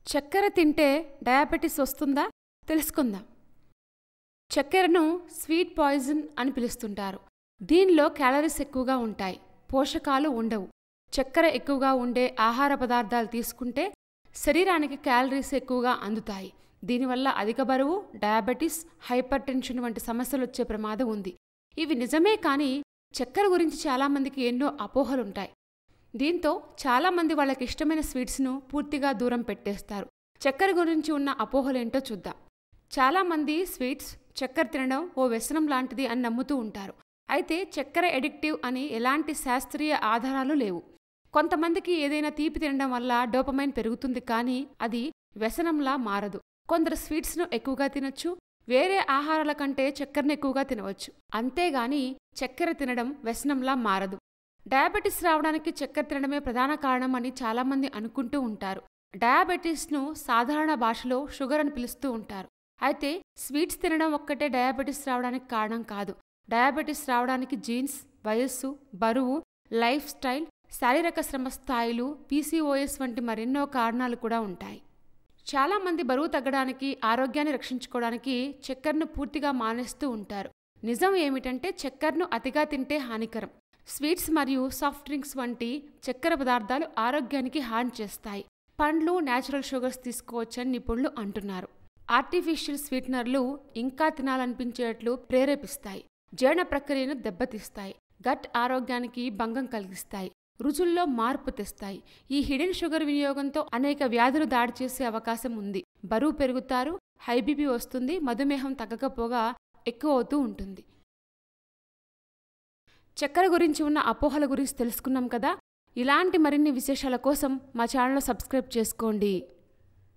చక్కెర తింటే డయాబెటిస్ వస్తుందా? తెలుసుకుందాం. చక్కెరను స్వీట్ పాయిజన్ అని పిలుస్తుంటారు. దీనిలో క్యాలరీస్ ఎక్కువగా ఉంటాయి, పోషకాలు ఉండవు. చక్కెర ఎక్కువగా ఉండే ఆహార పదార్థాలు తీసుకుంటే శరీరానికి క్యాలరీస్ ఎక్కువగా అందుతాయి. దీనివల్ల అధిక బరువు, డయాబెటిస్, హైపర్ టెన్షన్ వంటి సమస్యలు వచ్చే ప్రమాదం ఉంది. ఇవి నిజమే, కానీ చక్కెర గురించి చాలామందికి ఎన్నో అపోహలుంటాయి. దీంతో చాలామంది వాళ్ళకి ఇష్టమైన స్వీట్స్ను పూర్తిగా దూరం పెట్టేస్తారు. చక్కెర గురించి ఉన్న అపోహలేంటో చూద్దాం. చాలామంది స్వీట్స్ చక్కెర తినడం ఓ వ్యసనం లాంటిది అని నమ్ముతూ ఉంటారు. అయితే చక్కెర ఎడిక్టివ్ అని ఎలాంటి శాస్త్రీయ ఆధారాలు లేవు. కొంతమందికి ఏదైనా తీపి తినడం వల్ల డోపమైన్ పెరుగుతుంది, కానీ అది వ్యసనంలా మారదు. కొందరు స్వీట్స్ను ఎక్కువగా తినొచ్చు, వేరే ఆహారాల కంటే చక్కెరను ఎక్కువగా తినవచ్చు. అంతేగాని చక్కెర తినడం వ్యసనంలా మారదు. డయాబెటిస్ రావడానికి చక్కెర తినడమే ప్రధాన కారణం అని చాలామంది అనుకుంటూ ఉంటారు. డయాబెటిస్ను సాధారణ భాషలో షుగర్ అని పిలుస్తూ ఉంటారు. అయితే స్వీట్స్ తినడం ఒక్కటే డయాబెటిస్ రావడానికి కారణం కాదు. డయాబెటిస్ రావడానికి జీన్స్, వయస్సు, బరువు, లైఫ్ స్టైల్, శారీరక శ్రమ స్థాయిలు, పీసీఓఎస్ వంటి మరెన్నో కారణాలు కూడా ఉంటాయి. చాలామంది బరువు తగ్గడానికి, ఆరోగ్యాన్ని రక్షించుకోవడానికి చక్కెరను పూర్తిగా మానేస్తూ ఉంటారు. నిజం ఏమిటంటే చక్కెరను అతిగా తింటే హానికరం. స్వీట్స్ మరియు సాఫ్ట్ డ్రింక్స్ వంటి చక్కెర పదార్థాలు ఆరోగ్యానికి హాని చేస్తాయి. పండ్లు, న్యాచురల్ షుగర్స్ తీసుకోవచ్చని నిపుణులు అంటున్నారు. ఆర్టిఫిషియల్ స్వీట్నర్లు ఇంకా తినాలనిపించేట్లు ప్రేరేపిస్తాయి, జీర్ణ ప్రక్రియను దెబ్బతీస్తాయి, గట్ ఆరోగ్యానికి భంగం కలిగిస్తాయి, రుచుల్లో మార్పు తెస్తాయి. ఈ హిడెన్ షుగర్ వినియోగంతో అనేక వ్యాధులు దాడి చేసే అవకాశం ఉంది. బరువు పెరుగుతారు, హై బీపీ వస్తుంది, మధుమేహం తగ్గకపోగా ఎక్కువ అవుతూ ఉంటుంది. చక్కెర గురించి ఉన్న అపోహల గురించి తెలుసుకున్నాం కదా. ఇలాంటి మరిన్ని విశేషాల కోసం మా ఛానల్ సబ్స్క్రైబ్ చేసుకోండి.